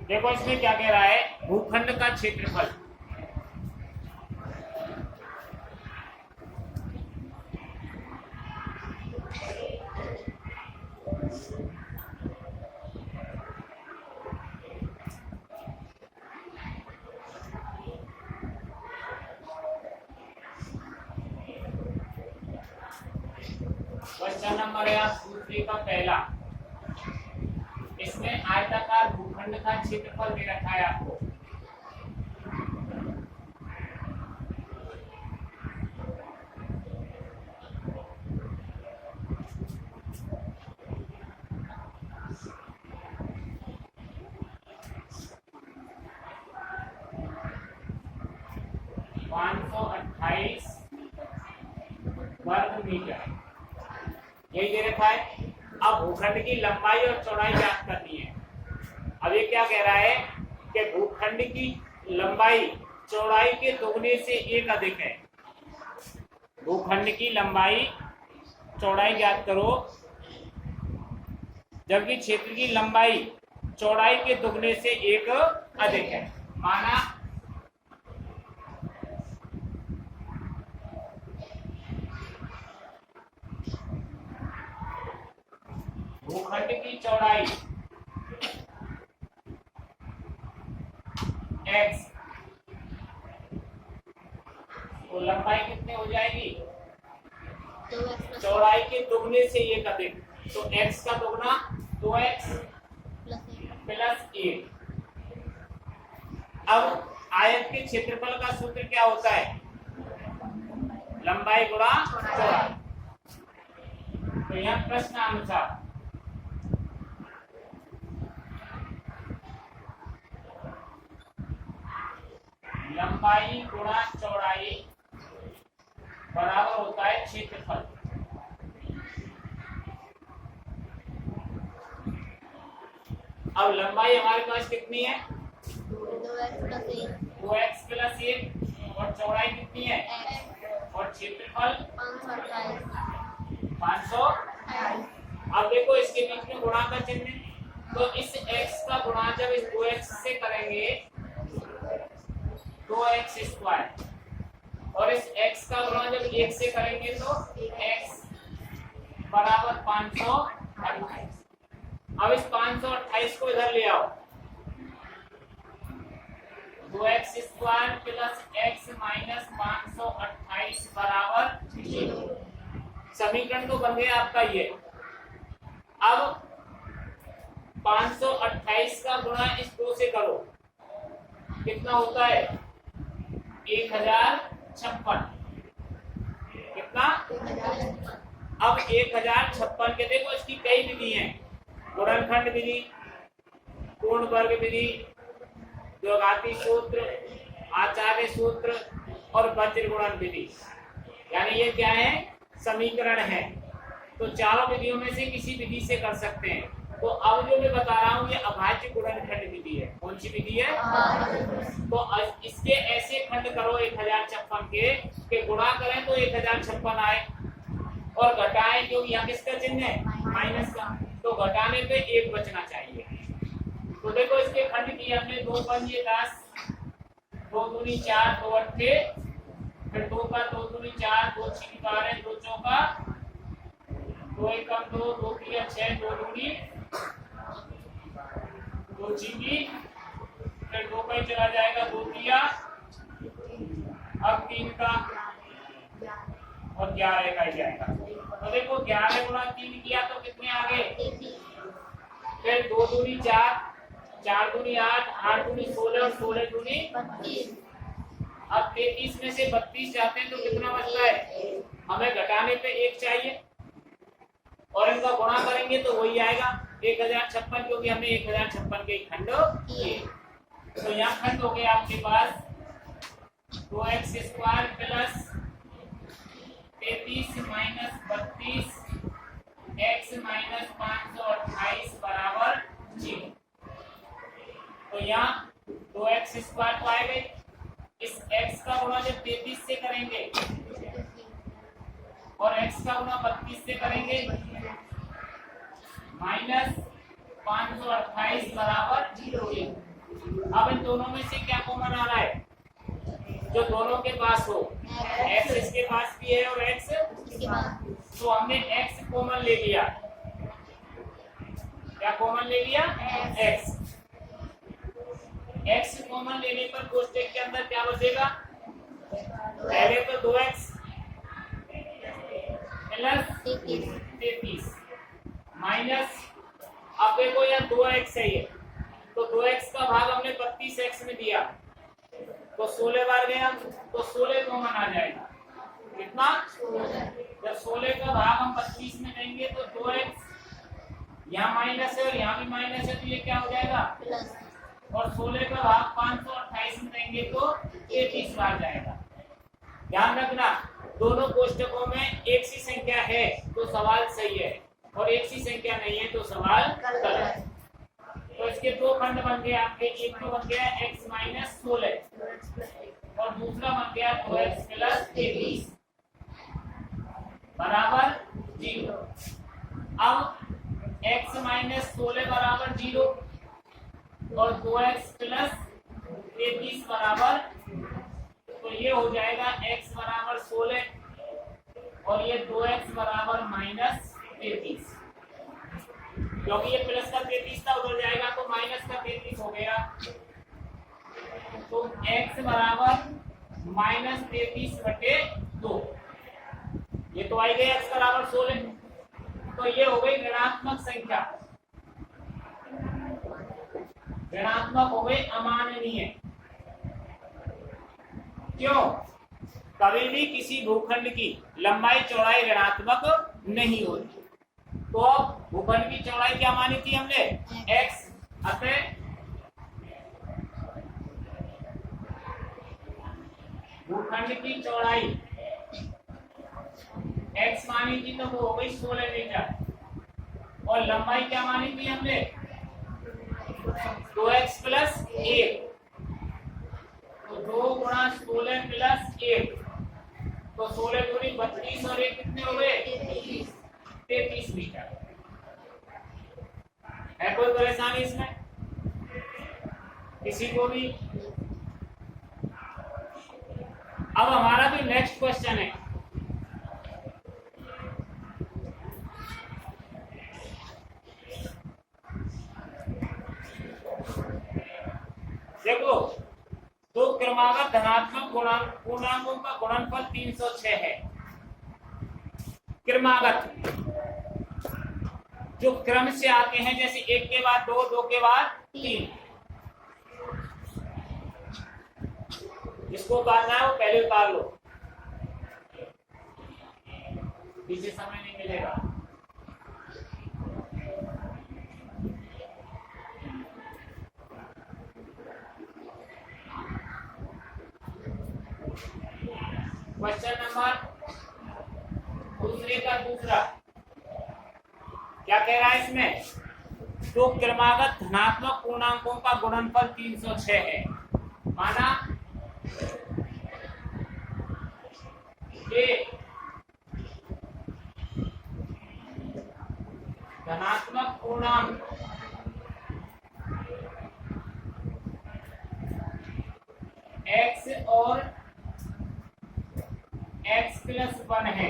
देखो इसमें क्या कह रहा है, भूखंड का क्षेत्रफल। क्वेश्चन नंबर है दूसरे का पहला, इसमें आयताकार भूखंड का क्षेत्रफल दे रखा है आपको। वर्ग मीटर यही दे रखा है। अब भूखंड की लंबाई और चौड़ाई ज्ञात करनी है। अब ये क्या कह रहा है कि भूखंड की लंबाई चौड़ाई के दोगुने से एक अधिक है। भूखंड की लंबाई चौड़ाई ज्ञात करो, जबकि क्षेत्र की लंबाई चौड़ाई के दोगुने से एक अधिक है। माना भूखंड की चौड़ाई x, तो लंबाई कितनी हो जाएगी, चौड़ाई के दोगुने से एक अधिक, तो x का दोगुना 2x प्लस 1। अब आयत के क्षेत्रफल का सूत्र क्या होता है, लंबाई गुणा चौड़ाई। तो यहाँ प्रश्न अनुसार लंबाई गुणा चौड़ाई बराबर होता है क्षेत्रफल। अब लंबाई हमारे पास कितनी है, 2x प्लस 1, और चौड़ाई कितनी है, और क्षेत्रफल 500। अब देखो इसके बीच में गुणा का चिन्ह है, तो इस x का गुणा जब इस 2x से करेंगे 2x स्क्वायर, और इस x का गुणा जब 1 से करेंगे तो x बराबर 528। अब इस 528 को इधर ले आओ, 2x square plus x minus 528 बराबर 0। समीकरण तो बन गया आपका ये। अब 528 का गुणा इस 2 से करो, कितना होता है 1056। कितना, अब 1056 के देखो इसकी कई विधि हैं, गुणनखंड विधि, पूर्ण वर्ग विधि, द्विघाती सूत्र, आचार्य सूत्र और वज्र गुणन विधि। यानी ये क्या है, समीकरण है। तो चारों विधियों में से किसी विधि से कर सकते हैं। तो अब जो मैं बता रहा हूँ ये अभाज्य गुणनखंड विधि है। कौन सी विधि है, तो इसके ऐसे खंड करो 1056 के गुणा करें तो 1056 आए, और घटाएं क्योंकि यहाँ किसका चिन्ह है, माइनस का, तो घटाने पे 1 बचना चाहिए। तो देखो इसके खंड किए हमने, 2 पंजे 10, 2 दूनी 4, 2 अट्ठे, फिर 2 का 2 दूनी 4, 2 छीनी 12, 2 चौका 2 एकम 2, 2 तिया 6, 2 दूनी 2 छीनी, फिर 2 का ही चला जाएगा 2 तिया, अब 3 का और 11 का ही जाएगा। तो देखो 11 गुणा 3 किया तो कितने आ गए, फिर 2 दूनी 4, 4 दूनी 8, 8 दूनी 16 और 16 दूनी 32। अब 33 में से 32 जाते हैं तो कितना बचता है, हमें घटाने पे 1 चाहिए, और इनका गुणा करेंगे तो वही आएगा 1056, क्योंकि हमने 1056 के खंड किए। तो यहाँ खंड हो गए आपके पास 2x square plus 33 minus 32 x minus 528 बराबर 0। तो यहाँ 2x स्क्वायर तो आएगा, इस x का गुणा जब 33 से करेंगे और x का गुणा 32 से करेंगे माइनस 528 बराबर 0। अब इन दोनों में से क्या कॉमन आ रहा है? जो दोनों के पास हो, x इसके पास भी है और x, तो हमने x कॉमन ले लिया। क्या कॉमन ले लिया? x। x कॉमन लेने पर कोष्टक के अंदर क्या बचेगा? पहले तो 2x प्लस 33 माइनस, अब देखो यहाँ 2x है ये, तो 2x का भाग हमने 32x में दिया तो 16 बार गया, तो 16 कॉमन आ जाएगा। कितना? जब 16 का भाग हम 32 में देंगे तो 2x यहाँ माइनस है और यहाँ भी माइनस है, तो ये क्या हो जाएगा? और 16 का भाग 528 में देंगे तो 33 बार जाएगा। ध्यान रखना, दोनों कोष्टकों में एक सी संख्या है तो सवाल सही है, और एक सी संख्या नहीं है तो सवाल गलत। तो इसके दो खंड बन गए आपके, एक तो बन गया x माइनस 16 और दूसरा बन गया 2x प्लस 33 बराबर 0। अब x माइनस 16 बराबर 0 और 2x प्लस 33 बराबर, तो ये हो जाएगा x बराबर 16 और ये 2x बराबर माइनस 33, क्योंकि ये प्लस का 33 था, उधर जाएगा तो माइनस का 33 हो गया। तो x बराबर माइनस 33/2, ये तो आई गई x बराबर 16, तो ये हो गई ऋणात्मक संख्या, ऋणात्मक हो गई, अमाननीय। क्यों? कभी भी किसी भूखंड की लंबाई चौड़ाई ऋणात्मक नहीं होती। तो अब भूखंड की चौड़ाई क्या मानी थी हमने? x, अतः भूखंड की चौड़ाई x मानी थी तो वो हो गई 16 मीटर, और लंबाई क्या मानी थी हमने? 2x प्लस 1, तो 2 गुणा 16 प्लस 1, तो 16 दूनी 32 और 1 कितने हो गए? 33 मीटर। है कोई परेशानी इसमें किसी को भी? अब हमारा भी नेक्स्ट क्वेश्चन है, देखो, दो क्रमागत धनात्मक पूर्णांकों का गुणनफल 306 है। क्रमागत जो क्रम से आते हैं, जैसे 1 के बाद 2, 2 के बाद 3, जिसको उतारना है वो पहले उतार लो, पीछे समय नहीं मिलेगा। क्वेश्चन नंबर दूसरे का दूसरा क्या कह रहा है इसमें? तो क्रमागत धनात्मक पूर्णांकों का गुणनफल 306 है। माना कि धनात्मक पूर्णांक x और x प्लस 1 है,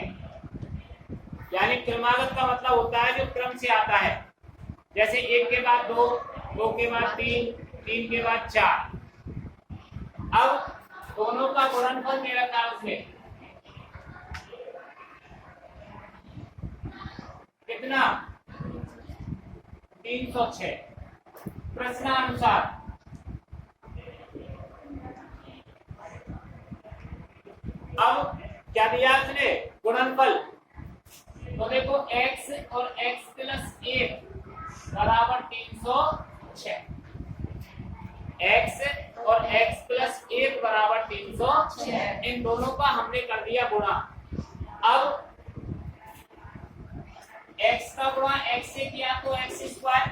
यानी क्रमागत का मतलब होता है जो क्रम से आता है, जैसे 1 के बाद 2, 2 के बाद 3, 3 के बाद 4। अब दोनों का गुणनफल दे रखा है उसमें कितना? 306। प्रश्नानुसार अब क्या दिया उसने? गुणनफल। तो देखो x और x प्लस 1 बराबर 306, x और x प्लस 1 बराबर 306, इन दोनों का हमने कर दिया गुणा। अब x का गुणा x से किया तो x स्क्वायर,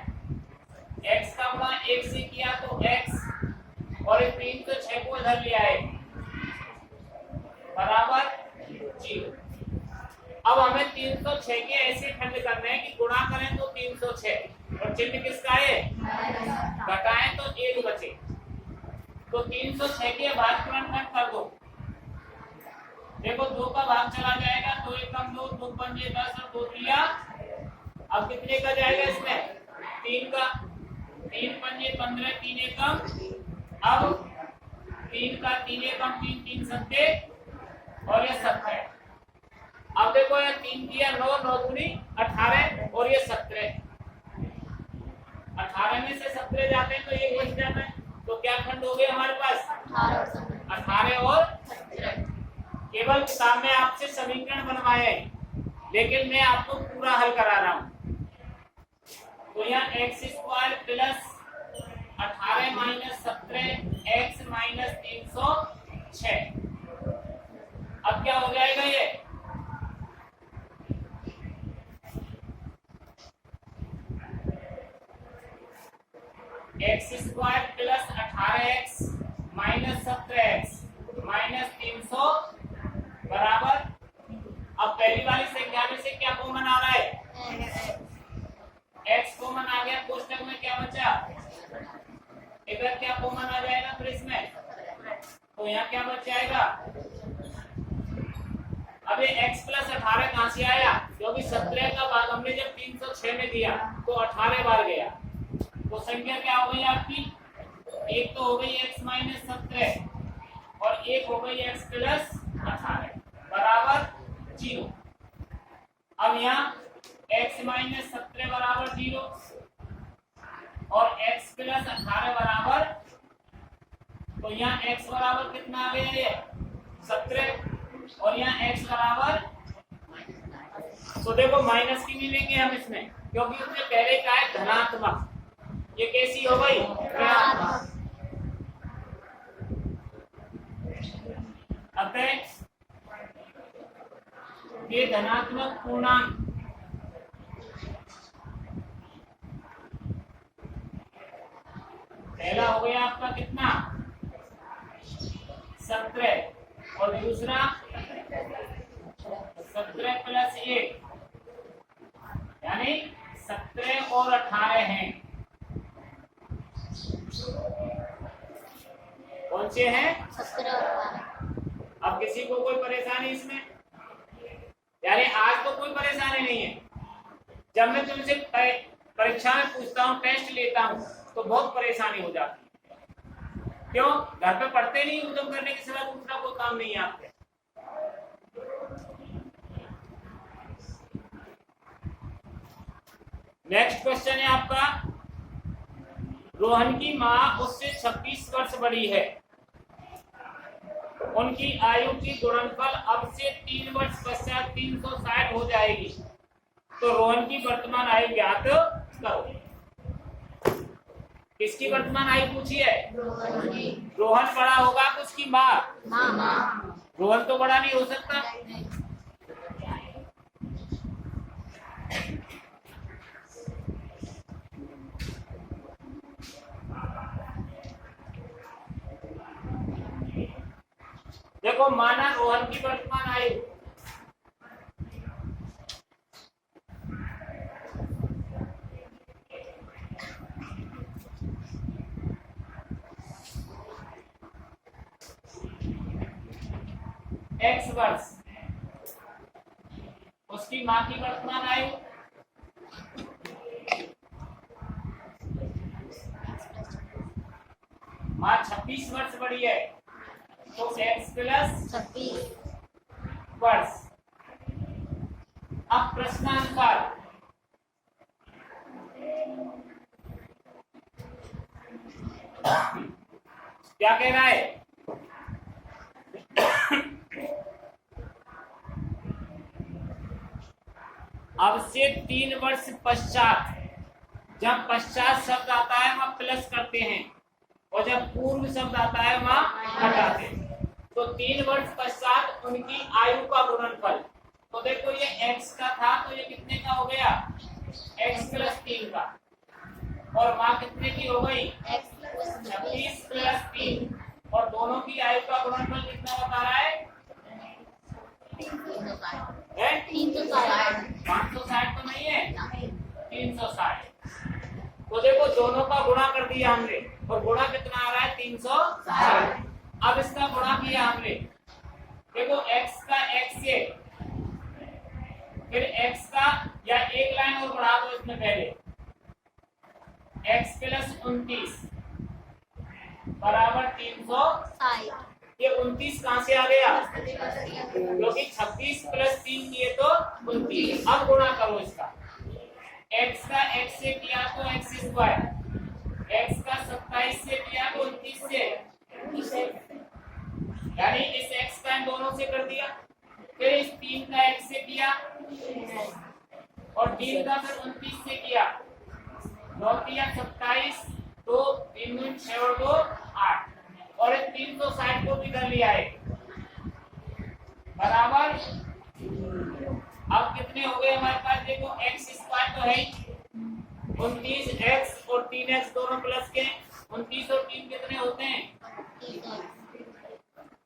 x का गुणा 1 से किया तो x, और 306 को इधर ले आए अब हमें 306 के ऐसे खंड करने हैं कि गुणा करें तो 306 और चिन्ह किसका है, घटाएं तो 1 बचे। तो 306 के भाजक कर दो। देखो 2 का भाग चला जाएगा, 2 एकम 2, 2 पंजे 10 और 2 त्रिया, अब कितने का जाएगा इसमें, 3 का, 3 पंजे 15, 3 एकम, अब 3 का 3 एकम 3, 3 सत्ते और ये 17। अब देखो ये 3 किया 9, 9 दूनी 18 और ये 17, 18 में से 17 जाते हैं तो ये बच जाता है। तो क्या खंड हो गए हमारे पास, 18 और 17। केवल किताब में आपसे समीकरण बनवाए हैं, लेकिन मैं आपको पूरा हल करा रहा हूं। तो यहाँ x square plus 18 minus 17 x minus 306। अब क्या हो जाएगा ये, x square plus 18x minus 17x minus 300 बराबर, अब पहली वाली संख्या में से क्या कॉमन आ रहा है, x कॉमन आ गया, कोष्टक में क्या बचा, इधर क्या कॉमन आ जाएगा फिर इसमें, तो यहाँ क्या बच जाएगा। अब ये x प्लस 18 कहां से आया, क्योंकि 17 का भाग हमने जब 306 में दिया तो 18 बार गया, तो संख्या क्या हो गई आपकी, एक तो हो गई x माइनस 17 और एक हो गई x प्लस 18 बराबर 0। अब यहाँ x माइनस 17 बराबर 0 और x प्लस 18 बराबर, तो यहाँ x बराबर कितना आ गया ये 17 और यहाँ x बराबर, तो देखो माइनस की नहीं लेंगे हम इसमें, क्योंकि उसने पहले कहा है धनात्मक, ये कैसी हो गई ऋणात्मक। अतः ये धनात्मक पूर्णांक पहला हो गया आपका कितना 17 और दूसरा 17 प्लस 1 यानी 17 और 18 हैं, कौन से हैं 17 और 18। अब किसी को कोई परेशानी इसमें, यानी आज तो कोई परेशानी नहीं है। जब मैं तुमसे परीक्षा में पूछता हूँ, टेस्ट लेता हूँ, तो बहुत परेशानी हो जाती है। क्यों, घर पे पढ़ते नहीं, उद्यम करने के सिवा दूसरा कोई काम नहीं है आपके। नेक्स्ट क्वेश्चन है आपका, रोहन की माँ उससे 26 वर्ष बड़ी है, उनकी आयु की गुणनफल अब से 3 वर्ष पश्चात 360 हो जाएगी, तो रोहन की वर्तमान आयु ज्ञात करो। किसकी वर्तमान आयु पूछी है, रोहन बड़ा होगा कि उसकी माँ, रोहन तो बड़ा नहीं हो सकता। देखो माना रोहन की वर्तमान आयु x वर्ष, उसकी मां की वर्तमान आयु मां 26 वर्ष बड़ी है, तो x प्लस 26 वर्ष। अब प्रश्नानुसार क्या कह रहा है, अब से 3 वर्ष पश्चात, जब पश्चात शब्द आता है वहां प्लस करते हैं और जब पूर्व शब्द आता है वहां घटाते हैं। तो 3 वर्ष पश्चात उनकी आयु का गुणनफल, तो देखो ये x का था तो ये कितने का हो गया, x प्लस 3 का, और माँ कितने की हो गई 26 प्लस 3, और दोनों की आयु का गुणनफल कितना बता रहा है है 360 560 तो नहीं है 360। तो देखो दोनों का गुणा कर दिया हमने और गुणा कितना आ रहा है 360। अब इसका गुणा किया हमने, देखो x का x से, फिर x का, या एक लाइन और बढ़ा दो इसमें पहले, x प्लस 29 बराबर 360। ये 29 कहां से आ गया, क्योंकि 26 प्लस 3 किए तो 29। अब गुणा करो इसका, x का x से किया तो x स्क्वायर, x का 27 से किया तो 29 से, यानी इस x का इन दोनों से कर दिया, फिर इस 3 का x से किया और 3 का फिर 29 से किया, 9 तिया 27, तो 3 दूनी 6 और 2 8, और इस 360 को भी कर लिया है बराबर। अब कितने हो गए हमारे पास, देखो x स्क्वायर तो है 29x और 3x दोनों प्लस के, 29 और 3 कितने होते हैं।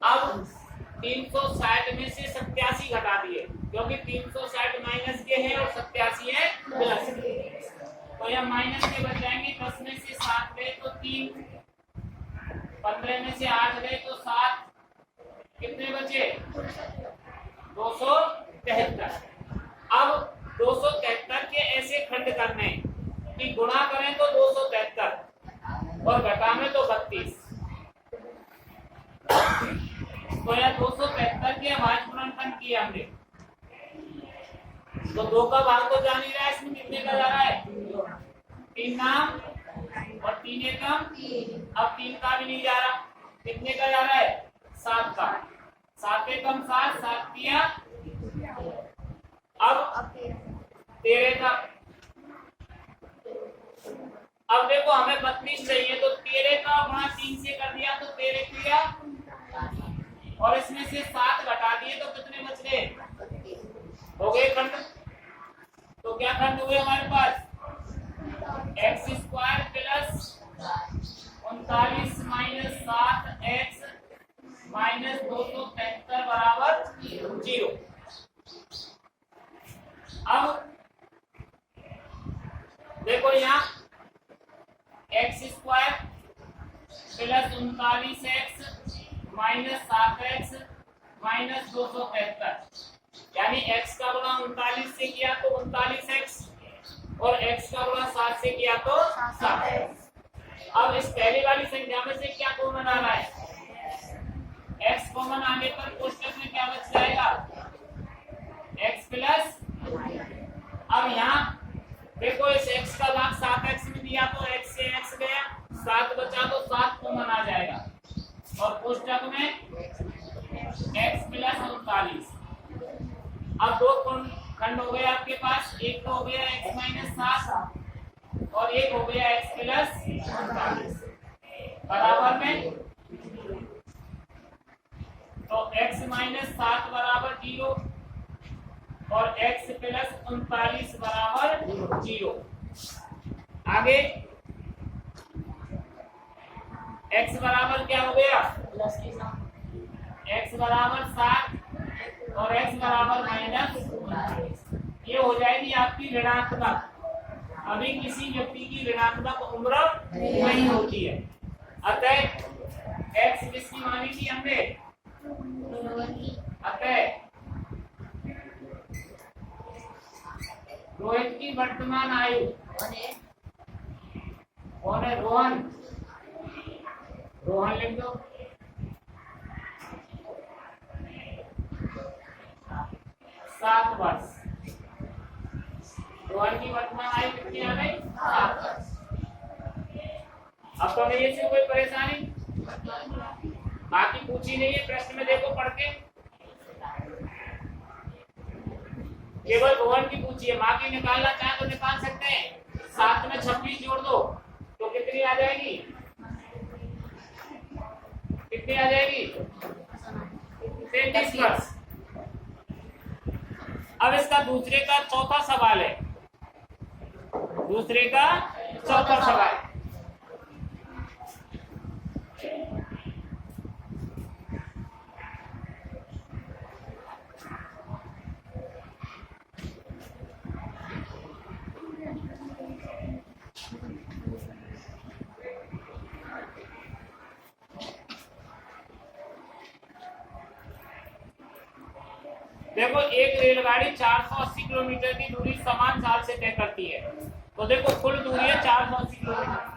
अब 360 में से 87 घटा दिए, क्योंकि 360 माइनस के है और 87 है प्लस के, तो यह माइनस के बच जाएंगे। 10 में से 7 गए तो 3, 15 में से 8 गए तो 7, कितने बचे 273। अब 273 के ऐसे खंड करने कि गुणा करें तो 273 और घटाने तो 32, तो यह 273 के अभाज्य गुणनखंड किए हमने। तो 2 का भाग तो जान ही रहा है, इसमें कितने का जा रहा है 3 नाम और 3 एकम, अब 3 का भी नहीं जा रहा, कितने का जा रहा है 7 का, 7 एकम 7, 7 तिया, अब 13 का। अब देखो हमें 32 चाहिए, तो 13 का गुणा 3 से कर दिया तो 13 तिया, और इसमें से 7 घटा दिए तो कितने बच गए, हो गए खंड। तो क्या खंड हुए हमारे पास, x square plus 39 minus 7x minus 273 बराबर 0। अब देखो यहाँ x square plus 39x minus 7x minus 273, यानी x का गुणा 39 से किया तो 39x और x का गुणा 7 से किया तो 7x। अब इस पहली वाली संख्या में से क्या कॉमन आ रहा है, x कॉमन आने पर कोष्टक में क्या बच जाएगा, x प्लस। अब यहाँ देखो इस x का भाग 7x में दिया तो x से x गया, 7 बचा तो 7 कॉमन आ जाएगा, और कोष्टक में x प्लस 39। अब 2 खंड हो गए आपके पास, एक तो हो गया x माइनस 7 और एक हो गया x प्लस 39 बराबर में, तो x माइनस 7 बराबर 0 और x प्लस 39 बराबर 0। आगे x बराबर क्या हो गया, x बराबर 7 और x बराबर माइनस 39, ये हो जाएगी आपकी ऋणात्मक। अभी किसी व्यक्ति की ऋणात्मक उम्र नहीं होती है, अतः x किसकी मानी थी हमने, अतः रोहित की वर्तमान आयु, कौन है रोहन, रोहन लिख दो, 7 वर्ष। रोहन की वर्तमान आयु कितनी आ गई 7 वर्ष। अब तो नहीं इससे कोई परेशानी, बाकी पूछी नहीं है, प्रश्न में देखो पढ़ के, केवल रोहन की पूछी है, माँ की निकालना चाहे तो निकाल सकते हैं। 7 में 26 जोड़ दो तो कितनी आ जाएगी, कितनी आ जाएगी 33 वर्ष। अब इसका दूसरे का चौथा सवाल है, दूसरे का चौथा सवाल, देखो एक रेलगाड़ी 480 किलोमीटर की दूरी समान चाल से तय करती है, तो देखो कुल दूरी है 480 किलोमीटर।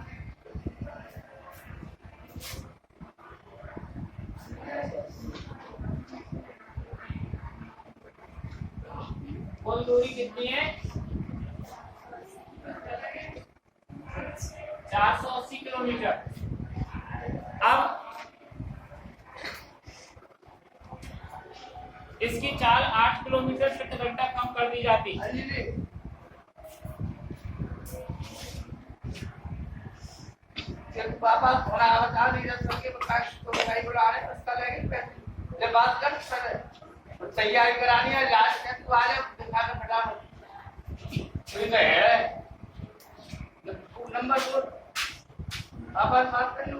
कुल दूरी कितनी है? 480 किलोमीटर। अब इसकी चाल 8 किलोमीटर प्रति घंटा कम कर दी जाती। पापा थोड़ा बता दीजिए सबके प्रकाश को भाई बुला रहे उसका लगेगा जब बात कर सर तैयारी करानी है लास्ट में तू आ जा दिखा के फटाफट ठीक है नंबर 2 पापा बात कर लो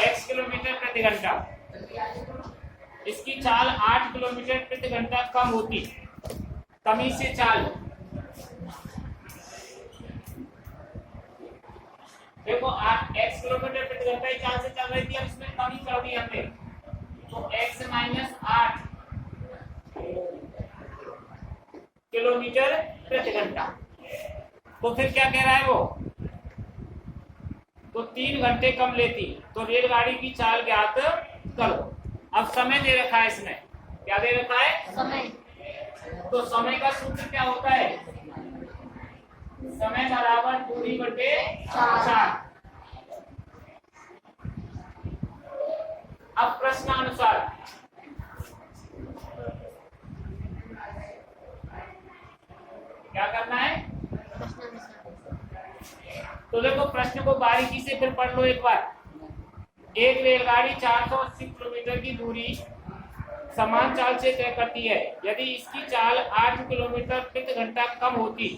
x किलोमीटर प्रति घंटा। इसकी चाल 8 किलोमीटर प्रति घंटा कम होती। तमीज से चाल देखो 8 x किलोमीटर प्रति घंटा की चाल से चल रही थी, अब इसमें कमी कर दी हमने, तो x माइनस 8 किलोमीटर प्रति घंटा। तो फिर क्या कह रहा है वो? तो 3 घंटे कम लेती, तो रेलगाड़ी की चाल ज्ञात करो। अब समय दे रखा है इसमें, क्या दे रखा है? समय। तो समय का सूत्र क्या होता है? समय बराबर दूरी बटे 4। अब प्रश्नानुसार क्या करना है? तो देखो प्रश्न को बारीकी से फिर पढ़ लो एक बार। एक रेलगाड़ी 480 किलोमीटर की दूरी समान चाल से तय करती है। यदि इसकी चाल 8 किलोमीटर प्रति घंटा कम होती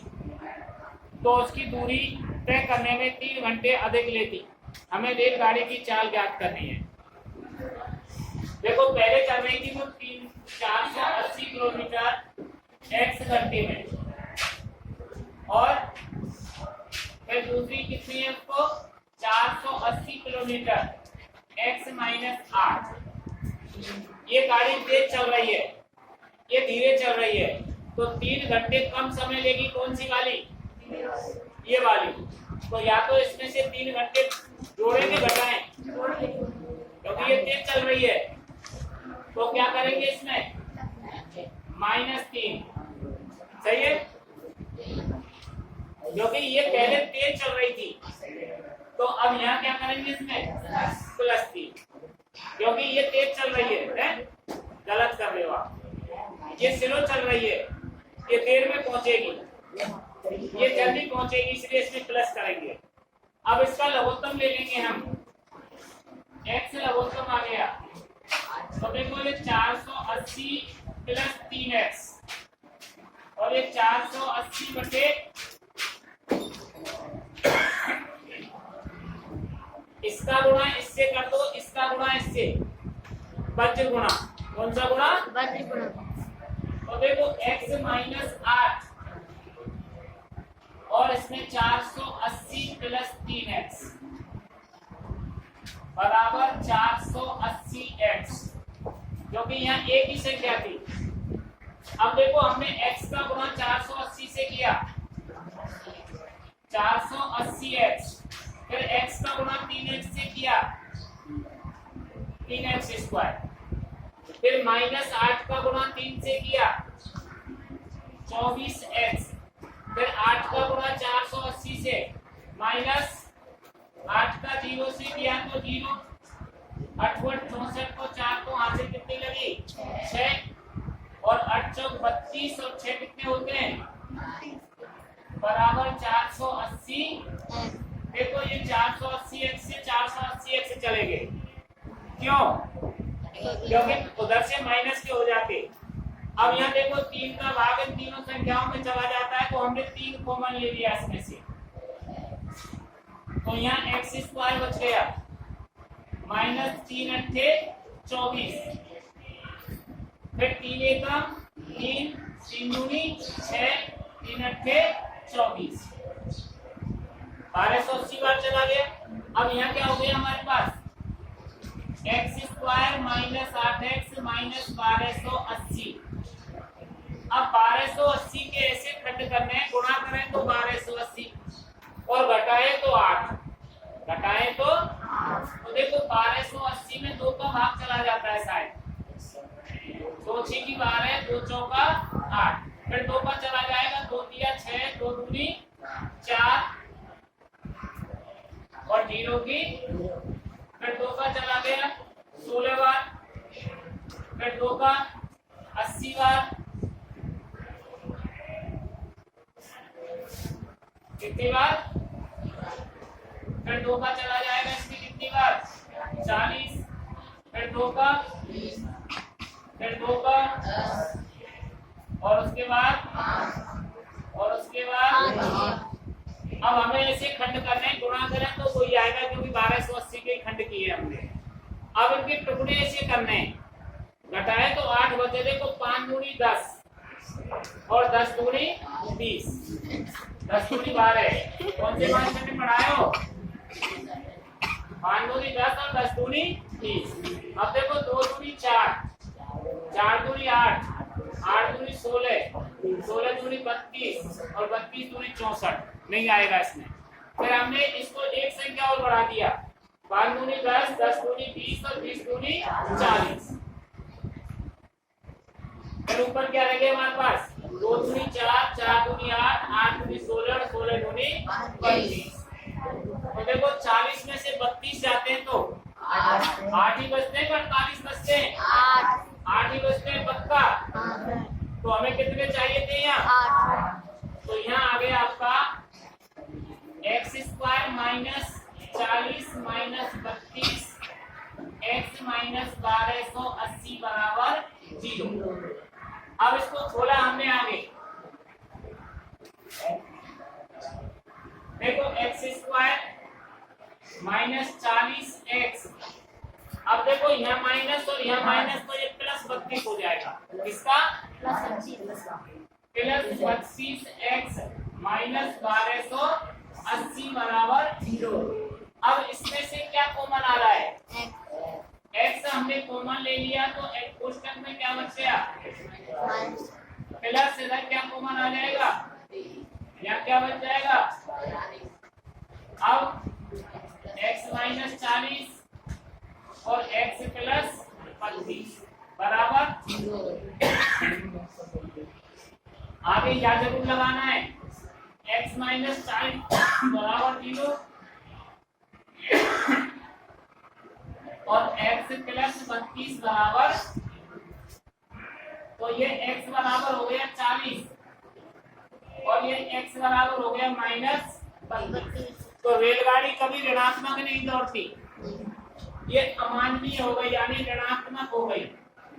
तो उसकी दूरी तय करने में 3 घंटे अधिक लेती। हमें रेलगाड़ी की चाल ज्ञात करनी है। देखो पहले चल रही थी वो 480 किलोमीटर x घंटे में, और फिर दूसरी कितनी है उसको? 480 किलोमीटर x माइनस 8। ये गाड़ी तेज चल रही है, ये धीरे चल रही है, तो 3 घंटे कम समय लेगी। कौन सी वाली? ये वाली। तो या तो इसमें से 3 घंटे जोड़ेंगे घटाएं, क्योंकि ये तेज चल रही है, तो क्या करेंगे इसमें? -3। सही है, क्योंकि ये पहले तेज चल रही थी, तो अब यहाँ क्या करेंगे इसमें? +3, क्योंकि ये तेज चल रही है। गलत कर रहे हो आप, ये स्लो चल रही है, ये देर में पहुंचेगी, ये जल्दी पहुंचेगी, इसलिए इसमें प्लस करेंगे। अब इसका लघुत्तम ले लेंगे हम, x लघुत्तम आ गया, तो देखो ये 480 + 3x, और ये 480 बटे इसका गुणा इससे कर दो, इसका गुणा इससे, वज्र गुणा। कौन सा गुणा? वज्र गुणा। तो देखो x माइनस 8 और इसमें 480 + 3x बराबर 480x, क्योंकि यहाँ एक ही संख्या थी। अब देखो हमने x का गुणा 480 से किया, 480x, फिर x का गुणा 3x से किया, 3x², फिर -8 का गुणा 3 से किया, 24x, फिर 8 का गुणा 480 से, -8 का 0 से किया तो 0, 8 64 को 4 को हाथ से कितनी लगी? 6, और 8 चौक 32 और 6 कितने होते हैं? बराबर 480। देखो ये 480x से 480x से चलेंगे, क्यों? क्योंकि उधर से माइनस के हो जाते। अब यहाँ देखो 3 का भाग इन तीनों संख्याओं में चला जाता है, तो हमने 3 कॉमन ले लिया इसमें से, तो यहाँ x² बच गया, -3 × 24, फिर 3 एकम 3, 3 दूनी 6, 3 × 24, 1280 बार चला गया। अब यहाँ क्या हो गया हमारे पास? x² - 8x - 1280 अब 1280 के ऐसे खंड करने हैं, गुणा करें तो 1280 और घटाए तो 8, घटाए तो देखो 1280 में 2 का भाग चला जाता है शायद, 2 6 की 12, 2 चौका 8, फिर 2 का चला जाएगा, 2 दिया 6, 2 दूनी 4 और 0 की, फिर 2 का चला गया 16 बार, फिर 2 का 80 बार, कितनी बार, फिर 2 का चला जाएगा इसकी कितनी बार 40, फिर 2 का, फिर 2 का और उसके बाद अब हमें ऐसे खंड करने हैं, गुणा करें तो कोई आएगा क्योंकि 1280 के खंड किए हमने। अब इनके टुकड़े ऐसे करने हैं, घटाए तो 8 बचे, देखो 5 दूनी 10 और 10 दूनी 20, 10 दूनी 12, कौन से 5 घंटे पढ़ाए हो, 5 दूनी 10 और 10 दूनी 20। अब देखो 2 दूनी 4, 4 दूनी 8, 8 दूनी 16, 16 दूनी 32 और 32 दूनी 64, नहीं आएगा इसमें। फिर हमने इसको एक संख्या और बढ़ा दिया, 5 दूनी 10, 10 दूनी 20 और 20 दूनी 40। फिर ऊपर क्या रह गया हमारे पास, 2 दूनी 4, 4 दूनी 8, 8 दूनी 16 और 16 दूनी 32। तो देखो 40 में से 32 जाते हैं तो 8 ही बचते हैं, 48 बचते हैं, 8 ही बचते हैं पक्का। तो हमें कितने चाहिए थे यहाँ, तो यहाँ आ गया आपका x square minus 40 minus 32 x minus 1280 बराबर 0। अब इसको खोला हमने आगे, देखो x स्क्वायर माइनस 40x, अब देखो यहाँ माइनस और यहाँ माइनस, तो ये प्लस 32 हो जाएगा, इसका प्लस 25x माइनस 1280 बराबर 0। अब इसमें से क्या कॉमन आ रहा है, x हमने कॉमन ले लिया तो एक कोष्टक में क्या बच गया, प्लस इधर क्या कॉमन आ जाएगा, यहाँ क्या बच जाएगा, अब x माइनस 40 और x प्लस 25 बराबर, आगे क्या जरूर लगाना है, x माइनस 40 बराबर 0 और x प्लस 32 बराबर, तो ये x बराबर हो गया 40 और ये x बराबर हो गया माइनस 32। तो रेलगाड़ी कभी ऋणात्मक नहीं दौड़ती, ये अमानवीय हो गई यानी ऋणात्मक हो गई।